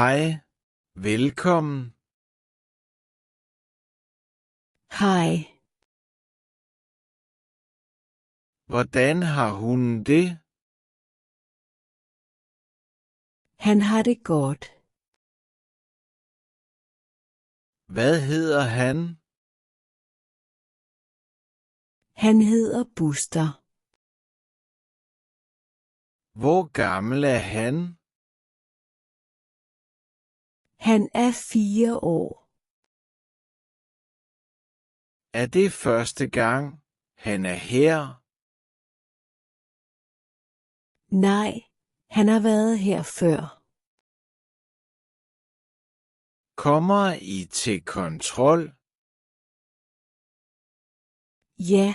Hej, velkommen. Hej, Hvordan har hunden det? han har det godt. Hvad hedder han? Han hedder Buster. Hvor gammel er han? Han er 4 år. Er det første gang, han er her? Nej, han har været her før. Kommer I til kontrol? Ja,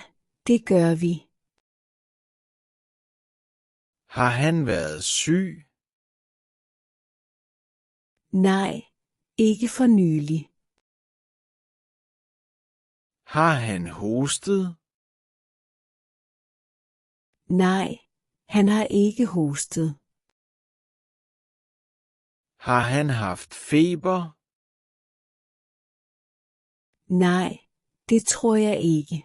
det gør vi. Har han været syg? Nej, ikke for nylig. Har han hostet? Nej, han har ikke hostet. Har han haft feber? Nej, det tror jeg ikke.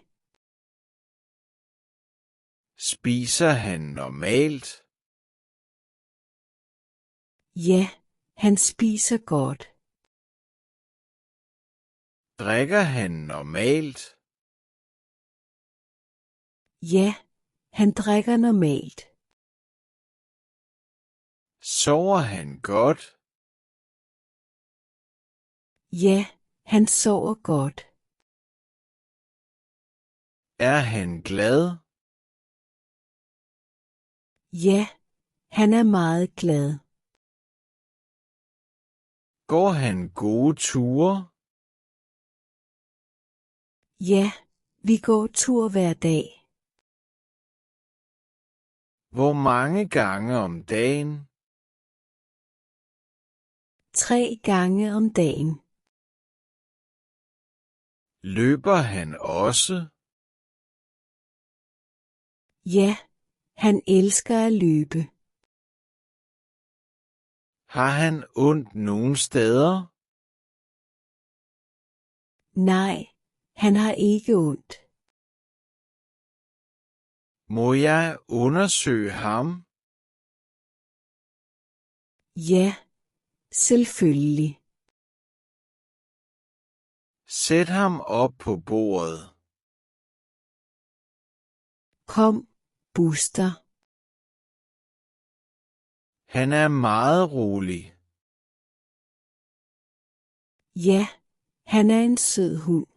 Spiser han normalt? Ja, han spiser godt. Drikker han normalt? Ja, han drikker normalt. Sover han godt? Ja, han sover godt. Er han glad? Ja, han er meget glad. Går han gode ture? Ja, vi går tur hver dag. Hvor mange gange om dagen? 3 gange om dagen. Løber han også? Ja, han elsker at løbe. Har han ondt nogen steder? Nej, han har ikke ondt. Må jeg undersøge ham? Ja, selvfølgelig. Sæt ham op på bordet. Kom, Buster. Han er meget rolig. Ja, han er en sød hund.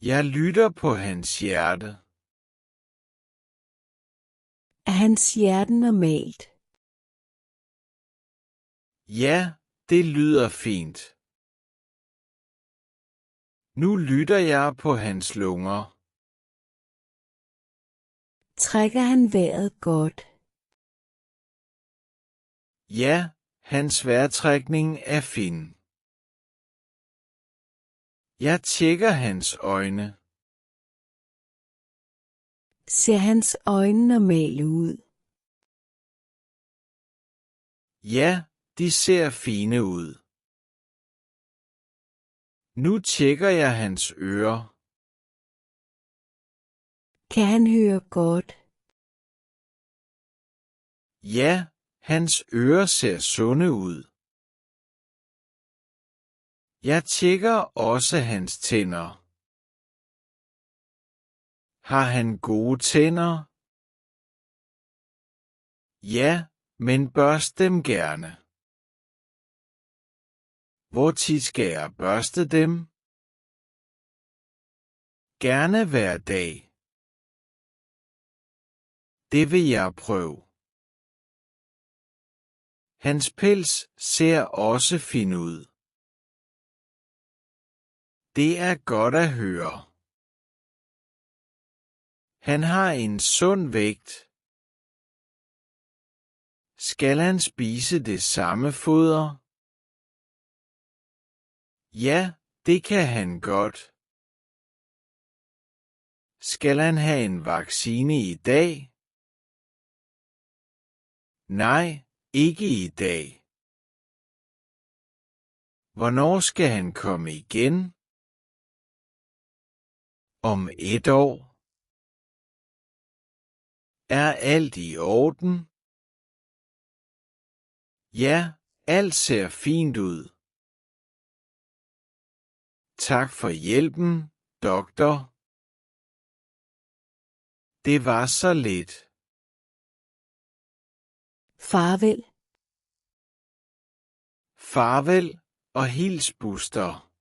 Jeg lytter på hans hjerte. Er hans hjerte normalt? Ja, det lyder fint. Nu lytter jeg på hans lunger. Trækker han vejret godt? Ja, hans vejrtrækning er fin. Jeg tjekker hans øjne. Ser hans øjne normale ud? Ja, de ser fine ud. Nu tjekker jeg hans ører. Kan han høre godt? Ja, hans ører ser sunde ud. Jeg tjekker også hans tænder. Har han gode tænder? Ja, men børst dem gerne. Hvor tit skal jeg børste dem? Gerne hver dag. Det vil jeg prøve. Hans pels ser også fin ud. Det er godt at høre. Han har en sund vægt. Skal han spise det samme foder? Ja, det kan han godt. Skal han have en vaccine i dag? Nej, Ikke i dag. Hvornår skal han komme igen? Om 1 år. Er alt i orden? Ja, alt ser fint ud. Tak for hjælpen, doktor. Det var så lidt. Farvel. Farvel og hils Buster.